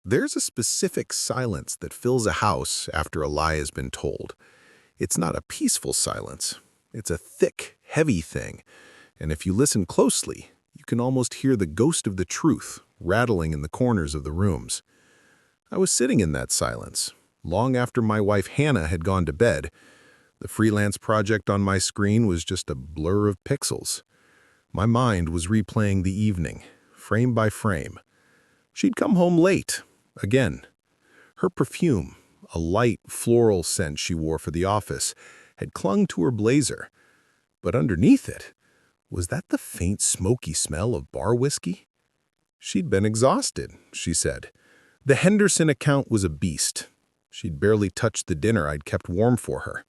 There's a specific silence that fills a house after a lie has been told. It's not a peaceful silence. It's a thick, heavy thing. And if you listen closely, you can almost hear the ghost of the truth rattling in the corners of the rooms. I was sitting in that silence, long after my wife Hannah had gone to bed. The freelance project on my screen was just a blur of pixels. My mind was replaying the evening, frame by frame. She'd come home late, again. Her perfume, a light floral scent she wore for the office, had clung to her blazer. But underneath it, was that the faint smoky smell of bar whiskey? She'd been exhausted, she said. The Henderson account was a beast. She'd barely touched the dinner I'd kept warm for her.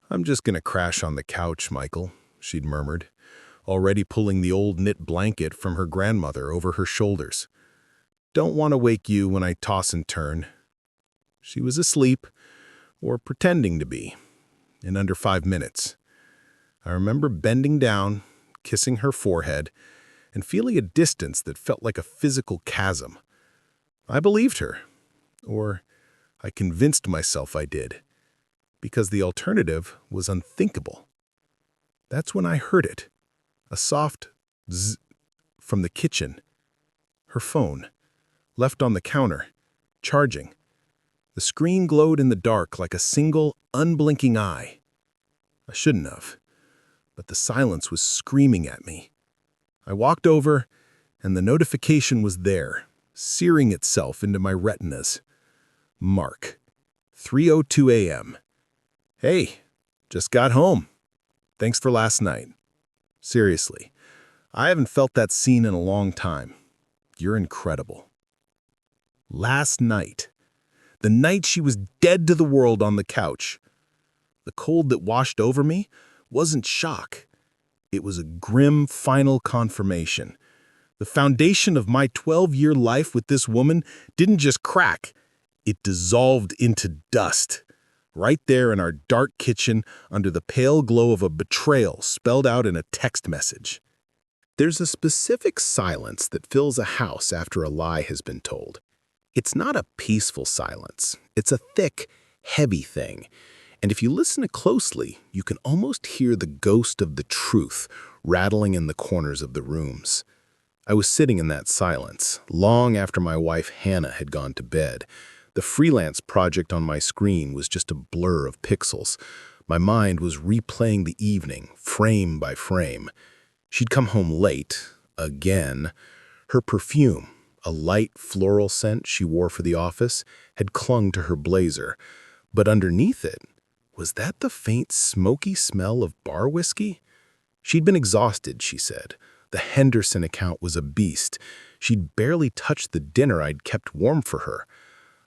"I'm just gonna crash on the couch, Michael," she'd murmured, already pulling the old knit blanket from her grandmother over her shoulders. "Don't want to wake you when I toss and turn." She was asleep, or pretending to be, in under 5 minutes. I remember bending down, kissing her forehead, and feeling a distance that felt like a physical chasm. I believed her, or I convinced myself I did, because the alternative was unthinkable. That's when I heard it, a soft zzz from the kitchen. Her phone, left on the counter, charging. The screen glowed in the dark like a single, unblinking eye. I shouldn't have, but the silence was screaming at me. I walked over, and the notification was there, searing itself into my retinas. Mark, 3:02 a.m. "Hey, just got home. Thanks for last night. Seriously, I haven't felt that scene in a long time. You're incredible." Last night. The night she was dead to the world on the couch. The cold that washed over me wasn't shock. It was a grim final confirmation. The foundation of my 12-year life with this woman didn't just crack. It dissolved into dust. Right there in our dark kitchen under the pale glow of a betrayal spelled out in a text message. There's a specific silence that fills a house after a lie has been told. It's not a peaceful silence. It's a thick, heavy thing. And if you listen closely, you can almost hear the ghost of the truth rattling in the corners of the rooms. I was sitting in that silence, long after my wife Hannah had gone to bed. The freelance project on my screen was just a blur of pixels. My mind was replaying the evening, frame by frame. She'd come home late, again. Her perfume, a light floral scent she wore for the office, had clung to her blazer. But underneath it, was that the faint smoky smell of bar whiskey? She'd been exhausted, she said. The Henderson account was a beast. She'd barely touched the dinner I'd kept warm for her.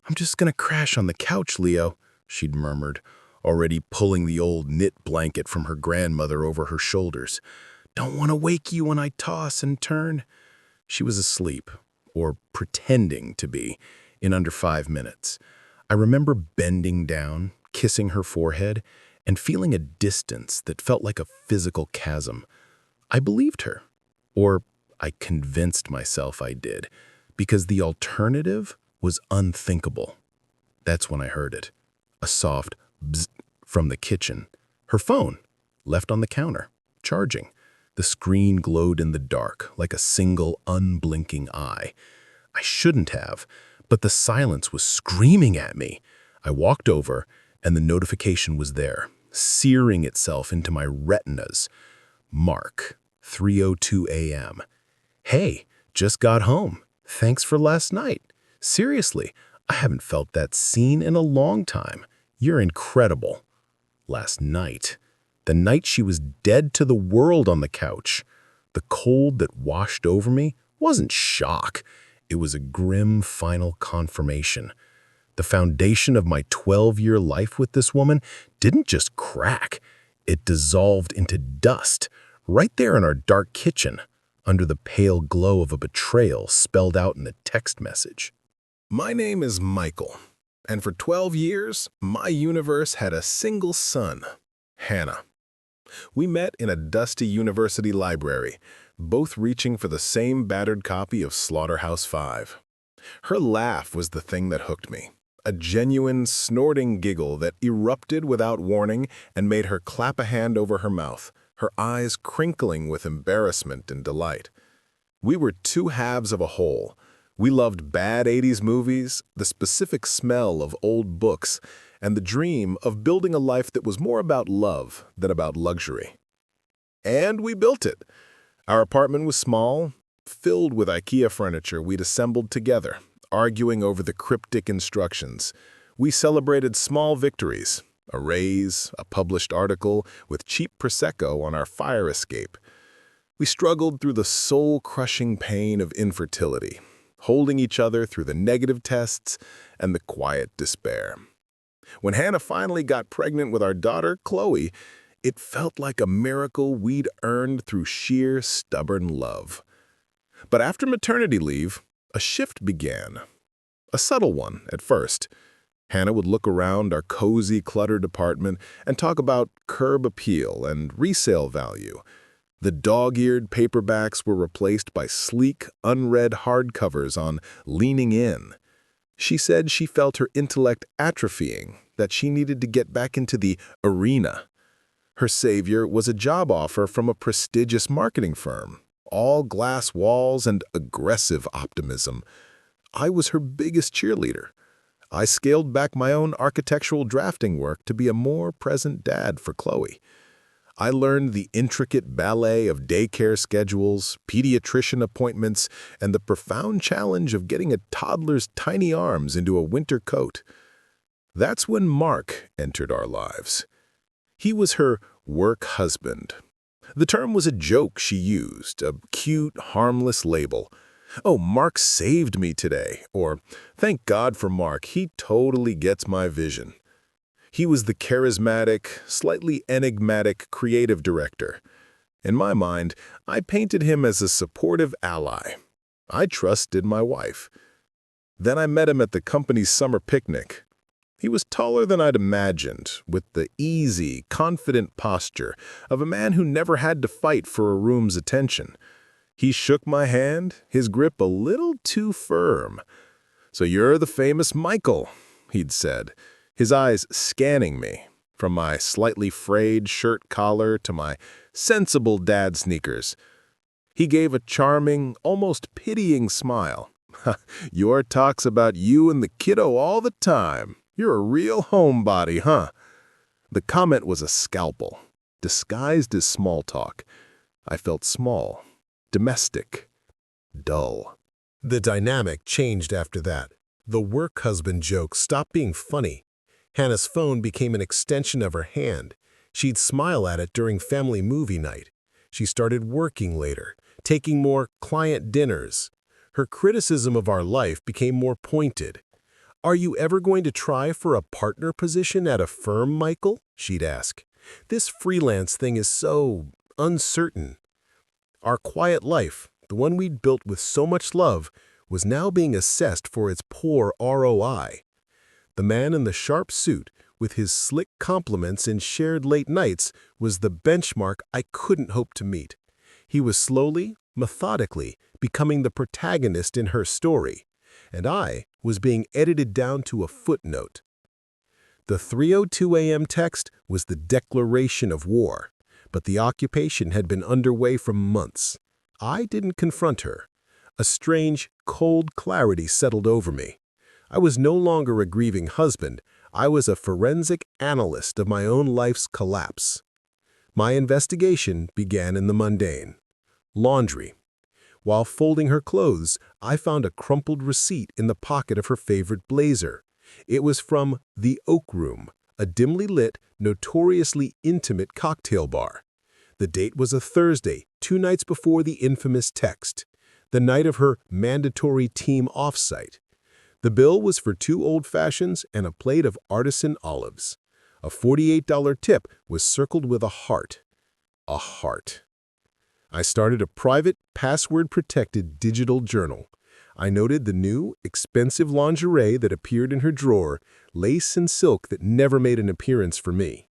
"I'm just gonna crash on the couch, Leo," she'd murmured, already pulling the old knit blanket from her grandmother over her shoulders. "Don't want to wake you when I toss and turn." She was asleep, or pretending to be, in under 5 minutes. I remember bending down, kissing her forehead, and feeling a distance that felt like a physical chasm. I believed her, or I convinced myself I did, because the alternative was unthinkable. That's when I heard it, a soft bzz from the kitchen. Her phone, left on the counter, charging. The screen glowed in the dark like a single unblinking eye. I shouldn't have, but the silence was screaming at me. I walked over, and the notification was there, searing itself into my retinas. Mark, 3:02 a.m. "Hey, just got home. Thanks for last night. Seriously, I haven't felt that scene in a long time. You're incredible." Last night. The night she was dead to the world on the couch. The cold that washed over me wasn't shock. It was a grim final confirmation. The foundation of my 12-year life with this woman didn't just crack. It dissolved into dust, right there in our dark kitchen, under the pale glow of a betrayal spelled out in the text message. My name is Michael, and for 12 years, my universe had a single son, Hannah. We met in a dusty university library, both reaching for the same battered copy of Slaughterhouse-Five. Her laugh was the thing that hooked me. A genuine, snorting giggle that erupted without warning and made her clap a hand over her mouth, her eyes crinkling with embarrassment and delight. We were two halves of a whole. We loved bad 80s movies, the specific smell of old books, and the dream of building a life that was more about love than about luxury. And we built it. Our apartment was small, filled with IKEA furniture we'd assembled together, arguing over the cryptic instructions. We celebrated small victories, a raise, a published article with cheap Prosecco on our fire escape. We struggled through the soul-crushing pain of infertility, holding each other through the negative tests and the quiet despair. When Hannah finally got pregnant with our daughter, Chloe, it felt like a miracle we'd earned through sheer stubborn love. But after maternity leave, a shift began. A subtle one at first. Hannah would look around our cozy, cluttered apartment and talk about curb appeal and resale value. The dog-eared paperbacks were replaced by sleek, unread hardcovers on Leaning In. She said she felt her intellect atrophying, that she needed to get back into the arena. Her savior was a job offer from a prestigious marketing firm, all glass walls and aggressive optimism. I was her biggest cheerleader. I scaled back my own architectural drafting work to be a more present dad for Chloe. I learned the intricate ballet of daycare schedules, pediatrician appointments, and the profound challenge of getting a toddler's tiny arms into a winter coat. That's when Mark entered our lives. He was her work husband. The term was a joke she used, a cute, harmless label. "Oh, Mark saved me today," or "Thank God for Mark, he totally gets my vision." He was the charismatic, slightly enigmatic creative director. In my mind, I painted him as a supportive ally. I trusted my wife. Then I met him at the company's summer picnic. He was taller than I'd imagined, with the easy, confident posture of a man who never had to fight for a room's attention. He shook my hand, his grip a little too firm. "So you're the famous Michael," he'd said, his eyes scanning me, from my slightly frayed shirt collar to my sensible dad sneakers. He gave a charming, almost pitying smile. "Your talks about you and the kiddo all the time. You're a real homebody, huh?" The comment was a scalpel, disguised as small talk. I felt small, domestic, dull. The dynamic changed after that. The work husband joke stopped being funny. Hannah's phone became an extension of her hand. She'd smile at it during family movie night. She started working later, taking more client dinners. Her criticism of our life became more pointed. "Are you ever going to try for a partner position at a firm, Michael?" she'd ask. "This freelance thing is so uncertain." Our quiet life, the one we'd built with so much love, was now being assessed for its poor ROI. The man in the sharp suit, with his slick compliments and shared late nights, was the benchmark I couldn't hope to meet. He was slowly, methodically, becoming the protagonist in her story, and I was being edited down to a footnote. The 3:02 a.m. text was the declaration of war, but the occupation had been underway for months. I didn't confront her. A strange, cold clarity settled over me. I was no longer a grieving husband. I was a forensic analyst of my own life's collapse. My investigation began in the mundane. Laundry. While folding her clothes, I found a crumpled receipt in the pocket of her favorite blazer. It was from the Oak Room, a dimly lit, notoriously intimate cocktail bar. The date was a Thursday, 2 nights before the infamous text, the night of her mandatory team offsite. The bill was for 2 old fashions and a plate of artisan olives. A $48 tip was circled with a heart. A heart. I started a private, password-protected digital journal. I noted the new, expensive lingerie that appeared in her drawer, lace and silk that never made an appearance for me.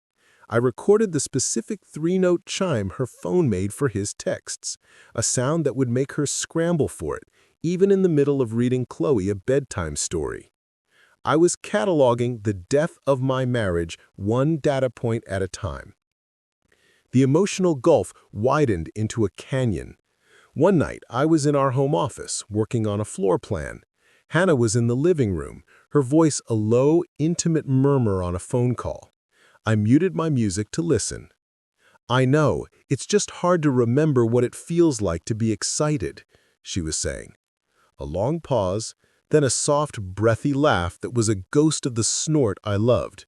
I recorded the specific 3-note chime her phone made for his texts, a sound that would make her scramble for it, even in the middle of reading Chloe a bedtime story. I was cataloging the death of my marriage one data point at a time. The emotional gulf widened into a canyon. One night, I was in our home office, working on a floor plan. Hannah was in the living room, her voice a low, intimate murmur on a phone call. I muted my music to listen. "I know, it's just hard to remember what it feels like to be excited," she was saying. A long pause, then a soft, breathy laugh that was a ghost of the snort I loved.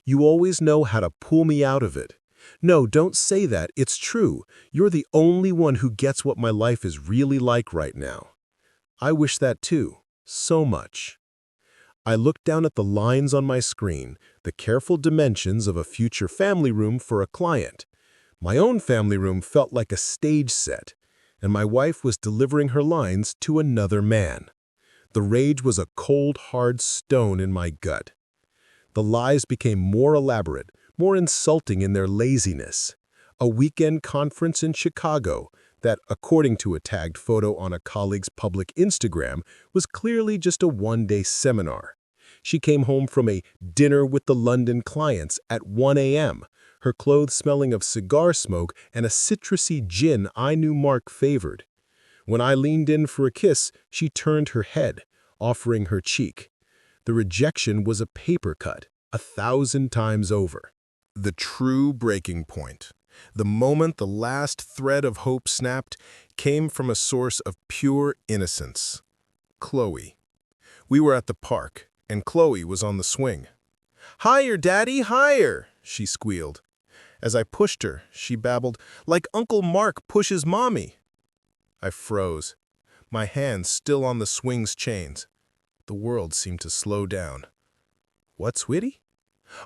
"You always know how to pull me out of it. No, don't say that, it's true. You're the only one who gets what my life is really like right now." I wish that too, so much. I looked down at the lines on my screen, the careful dimensions of a future family room for a client. My own family room felt like a stage set, and my wife was delivering her lines to another man. The rage was a cold, hard stone in my gut. The lies became more elaborate, more insulting in their laziness. A weekend conference in Chicago that, according to a tagged photo on a colleague's public Instagram, was clearly just a one-day seminar. She came home from a dinner with the London clients at 1 a.m., her clothes smelling of cigar smoke and a citrusy gin I knew Mark favored. When I leaned in for a kiss, she turned her head, offering her cheek. The rejection was a paper cut, 1,000 times over. The true breaking point, the moment the last thread of hope snapped, came from a source of pure innocence. Chloe. We were at the park, and Chloe was on the swing. "Higher, Daddy, higher!" she squealed. As I pushed her, she babbled, "Like Uncle Mark pushes Mommy." I froze, my hands still on the swing's chains. The world seemed to slow down. "What, sweetie?"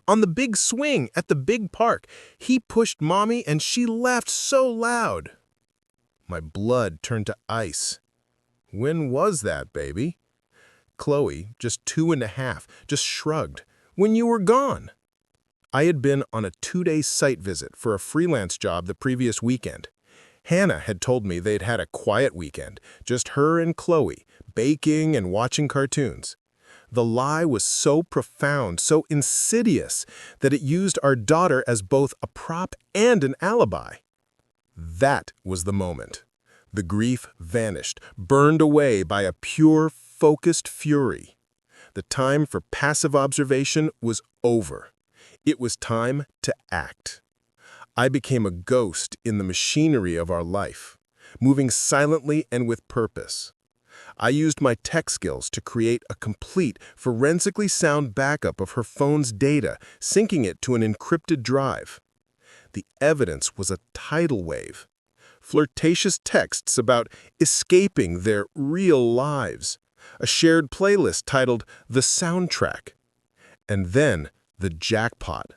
"On the big swing at the big park. He pushed Mommy and she laughed so loud." My blood turned to ice. "When was that, baby?" Chloe, just 2.5, just shrugged. "When you were gone." I had been on a 2-day site visit for a freelance job the previous weekend. Hannah had told me they'd had a quiet weekend, just her and Chloe, baking and watching cartoons. The lie was so profound, so insidious, that it used our daughter as both a prop and an alibi. That was the moment. The grief vanished, burned away by a pure, focused fury. The time for passive observation was over. It was time to act. I became a ghost in the machinery of our life, moving silently and with purpose. I used my tech skills to create a complete, forensically sound backup of her phone's data, syncing it to an encrypted drive. The evidence was a tidal wave. Flirtatious texts about escaping their real lives. A shared playlist titled The Soundtrack. And then the jackpot.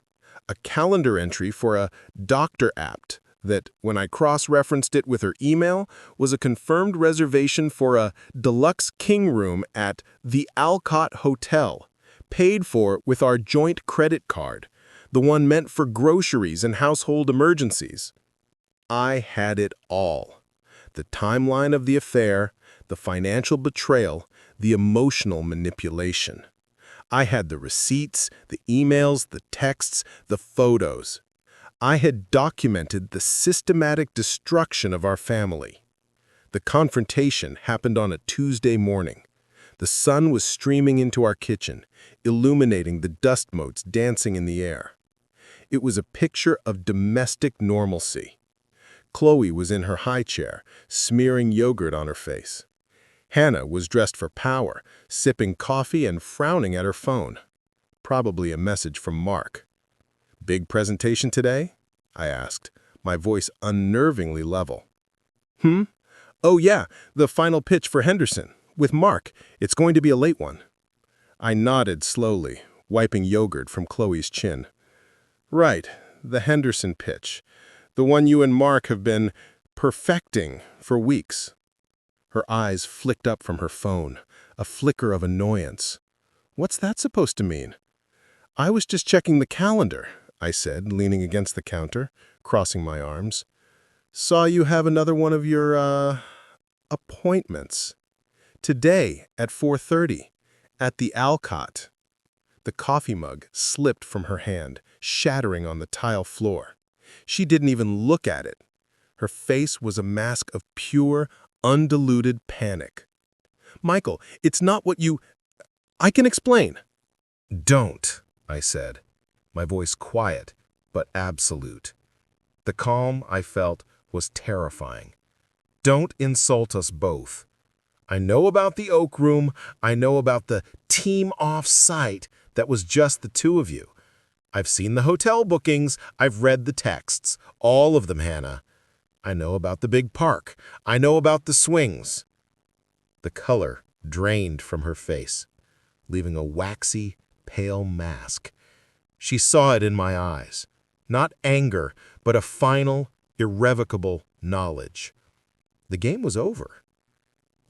A calendar entry for a doctor app that, when I cross-referenced it with her email, was a confirmed reservation for a deluxe king room at the Alcott Hotel, paid for with our joint credit card, the one meant for groceries and household emergencies. I had it all. The timeline of the affair, the financial betrayal, the emotional manipulation. I had the receipts, the emails, the texts, the photos. I had documented the systematic destruction of our family. The confrontation happened on a Tuesday morning. The sun was streaming into our kitchen, illuminating the dust motes dancing in the air. It was a picture of domestic normalcy. Chloe was in her high chair, smearing yogurt on her face. Hannah was dressed for power, sipping coffee and frowning at her phone. Probably a message from Mark. "Big presentation today?" I asked, my voice unnervingly level. "Oh yeah, the final pitch for Henderson. With Mark, it's going to be a late one." I nodded slowly, wiping yogurt from Chloe's chin. "Right, the Henderson pitch. The one you and Mark have been perfecting for weeks." Her eyes flicked up from her phone, a flicker of annoyance. "What's that supposed to mean?" "I was just checking the calendar," I said, leaning against the counter, crossing my arms. "Saw you have another one of your, appointments." Today at 4:30, at the Alcott. The coffee mug slipped from her hand, shattering on the tile floor. She didn't even look at it. Her face was a mask of pure, undiluted panic. "Michael, it's not what you... I can explain." "Don't," I said, my voice quiet but absolute. The calm I felt was terrifying. "Don't insult us both. I know about the Oak Room. I know about the team off-site that was just the two of you. I've seen the hotel bookings. I've read the texts. All of them, Hannah. I know about the big park. I know about the swings." The color drained from her face, leaving a waxy, pale mask. She saw it in my eyes. Not anger, but a final, irrevocable knowledge. The game was over.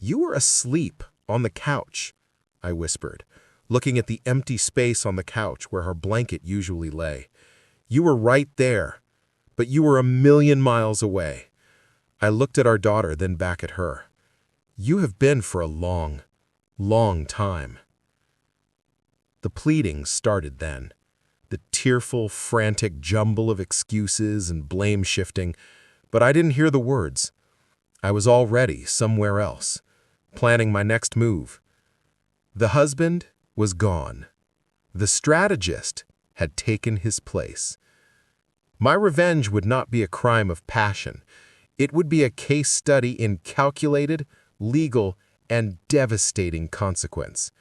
"You were asleep on the couch," I whispered, looking at the empty space on the couch where her blanket usually lay. "You were right there, but you were a million miles away." I looked at our daughter, then back at her. "You have been for a long, long time." The pleading started then. The tearful, frantic jumble of excuses and blame shifting, but I didn't hear the words. I was already somewhere else, planning my next move. The husband was gone. The strategist had taken his place. My revenge would not be a crime of passion. It would be a case study in calculated, legal, and devastating consequence.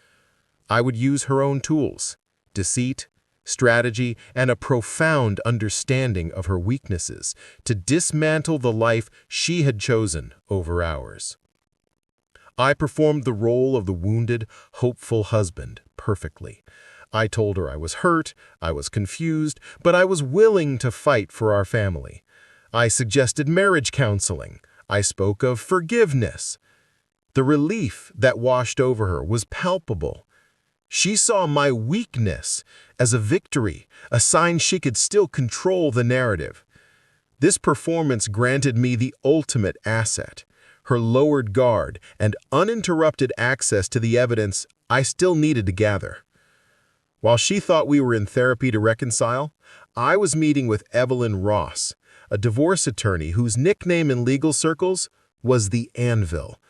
I would use her own tools, deceit, strategy, and a profound understanding of her weaknesses to dismantle the life she had chosen over ours. I performed the role of the wounded, hopeful husband perfectly. I told her I was hurt, I was confused, but I was willing to fight for our family. I suggested marriage counseling. I spoke of forgiveness. The relief that washed over her was palpable. She saw my weakness as a victory, a sign she could still control the narrative. This performance granted me the ultimate asset, her lowered guard and uninterrupted access to the evidence I still needed to gather. While she thought we were in therapy to reconcile, I was meeting with Evelyn Ross, a divorce attorney whose nickname in legal circles was the Anvil.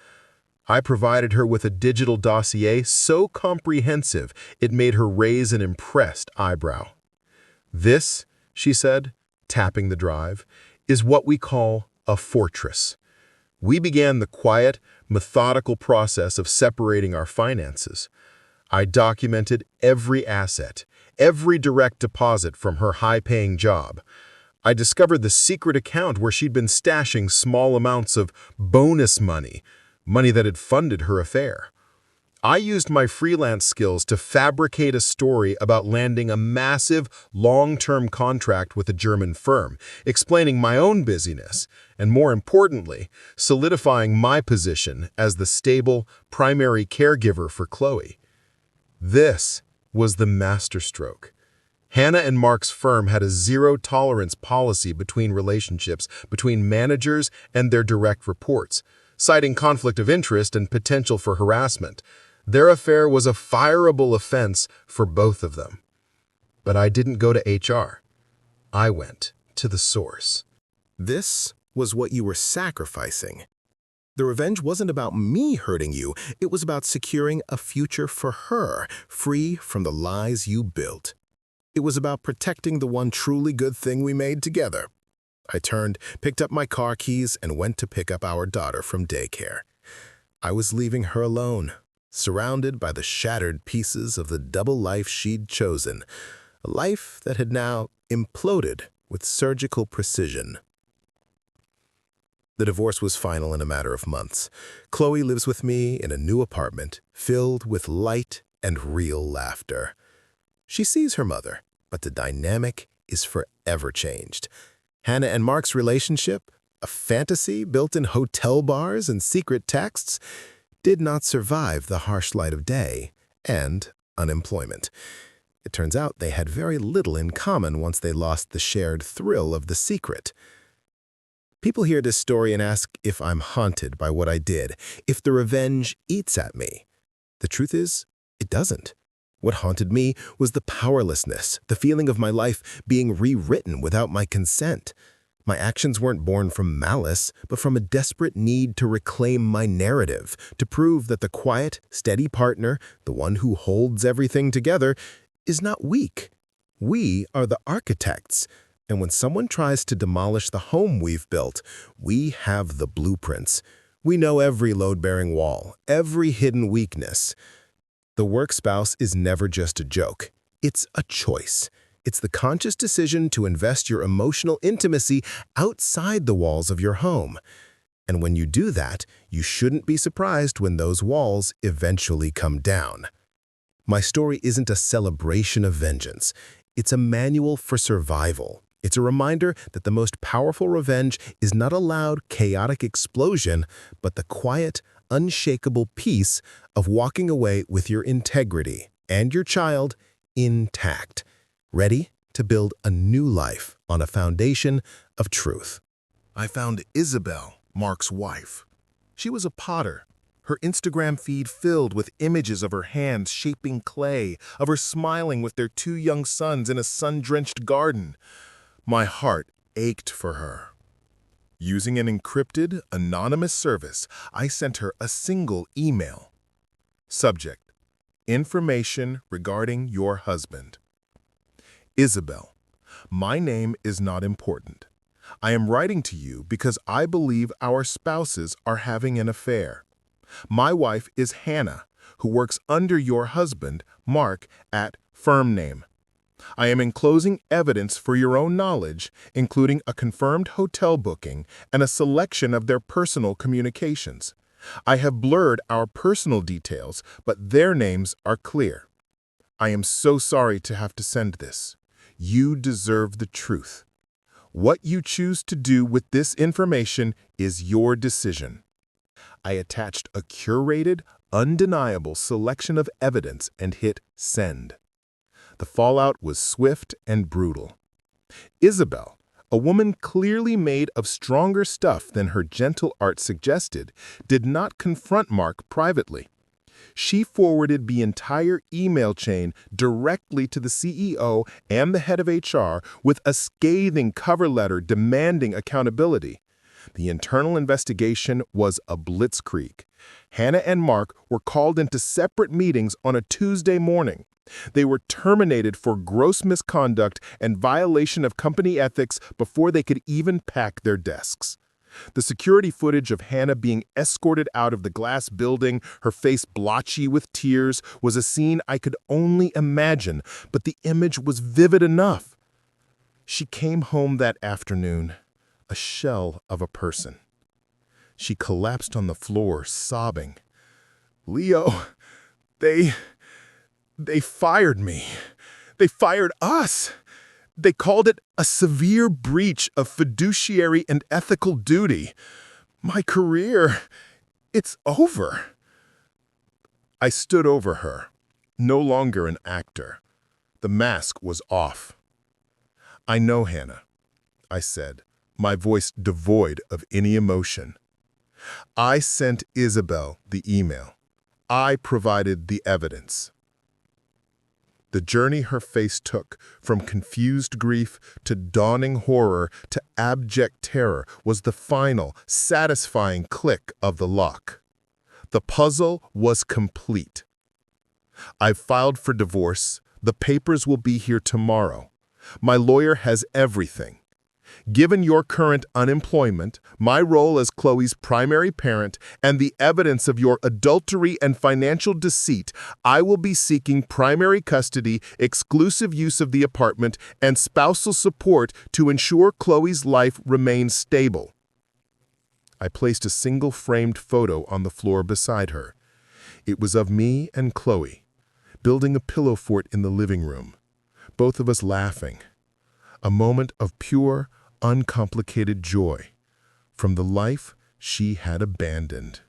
I provided her with a digital dossier so comprehensive it made her raise an impressed eyebrow. "This," she said, tapping the drive, "is what we call a fortress." We began the quiet, methodical process of separating our finances. I documented every asset, every direct deposit from her high-paying job. I discovered the secret account where she'd been stashing small amounts of bonus money, money that had funded her affair. I used my freelance skills to fabricate a story about landing a massive, long-term contract with a German firm, explaining my own busyness, and more importantly, solidifying my position as the stable, primary caregiver for Chloe. This was the masterstroke. Hannah and Mark's firm had a zero-tolerance policy between relationships between managers and their direct reports, citing conflict of interest and potential for harassment. Their affair was a fireable offense for both of them. But I didn't go to HR. I went to the source. This was what you were sacrificing. The revenge wasn't about me hurting you. It was about securing a future for her, free from the lies you built. It was about protecting the one truly good thing we made together. I turned, picked up my car keys, and went to pick up our daughter from daycare. I was leaving her alone, surrounded by the shattered pieces of the double life she'd chosen, a life that had now imploded with surgical precision. The divorce was final in a matter of months. Chloe lives with me in a new apartment filled with light and real laughter. She sees her mother, but the dynamic is forever changed. Hannah and Mark's relationship, a fantasy built in hotel bars and secret texts, did not survive the harsh light of day and unemployment. It turns out they had very little in common once they lost the shared thrill of the secret. People hear this story and ask if I'm haunted by what I did, if the revenge eats at me. The truth is, it doesn't. What haunted me was the powerlessness, the feeling of my life being rewritten without my consent. My actions weren't born from malice, but from a desperate need to reclaim my narrative, to prove that the quiet, steady partner, the one who holds everything together, is not weak. We are the architects. And when someone tries to demolish the home we've built, we have the blueprints. We know every load-bearing wall, every hidden weakness. The work spouse is never just a joke. It's a choice. It's the conscious decision to invest your emotional intimacy outside the walls of your home. And when you do that, you shouldn't be surprised when those walls eventually come down. My story isn't a celebration of vengeance. It's a manual for survival. It's a reminder that the most powerful revenge is not a loud, chaotic explosion, but the quiet, unshakable peace of walking away with your integrity and your child intact, ready to build a new life on a foundation of truth. I found Isabel, Mark's wife. She was a potter. Her Instagram feed filled with images of her hands shaping clay, of her smiling with their 2 young sons in a sun-drenched garden. My heart ached for her. Using an encrypted, anonymous service, I sent her a single email. Subject: Information regarding your husband. Isabel, my name is not important. I am writing to you because I believe our spouses are having an affair. My wife is Hannah, who works under your husband, Mark, at Firm Name. I am enclosing evidence for your own knowledge, including a confirmed hotel booking and a selection of their personal communications. I have blurred our personal details, but their names are clear. I am so sorry to have to send this. You deserve the truth. What you choose to do with this information is your decision. I attached a curated, undeniable selection of evidence and hit send. The fallout was swift and brutal. Isabel, a woman clearly made of stronger stuff than her gentle art suggested, did not confront Mark privately. She forwarded the entire email chain directly to the CEO and the head of HR with a scathing cover letter demanding accountability. The internal investigation was a blitzkrieg. Hannah and Mark were called into separate meetings on a Tuesday morning. They were terminated for gross misconduct and violation of company ethics before they could even pack their desks. The security footage of Hannah being escorted out of the glass building, her face blotchy with tears, was a scene I could only imagine, but the image was vivid enough. She came home that afternoon, a shell of a person. She collapsed on the floor, sobbing. "Leo, they fired me. They fired us. They called it a severe breach of fiduciary and ethical duty. My career, it's over." I stood over her, no longer an actor. The mask was off. "I know, Hannah," I said, my voice devoid of any emotion. "I sent Isabel the email. I provided the evidence." The journey her face took, from confused grief to dawning horror to abject terror, was the final, satisfying click of the lock. The puzzle was complete. I've filed for divorce. The papers will be here tomorrow. My lawyer has everything. Given your current unemployment, my role as Chloe's primary parent, and the evidence of your adultery and financial deceit, I will be seeking primary custody, exclusive use of the apartment, and spousal support to ensure Chloe's life remains stable. I placed a single framed photo on the floor beside her. It was of me and Chloe, building a pillow fort in the living room, both of us laughing. A moment of pure, uncomplicated joy from the life she had abandoned.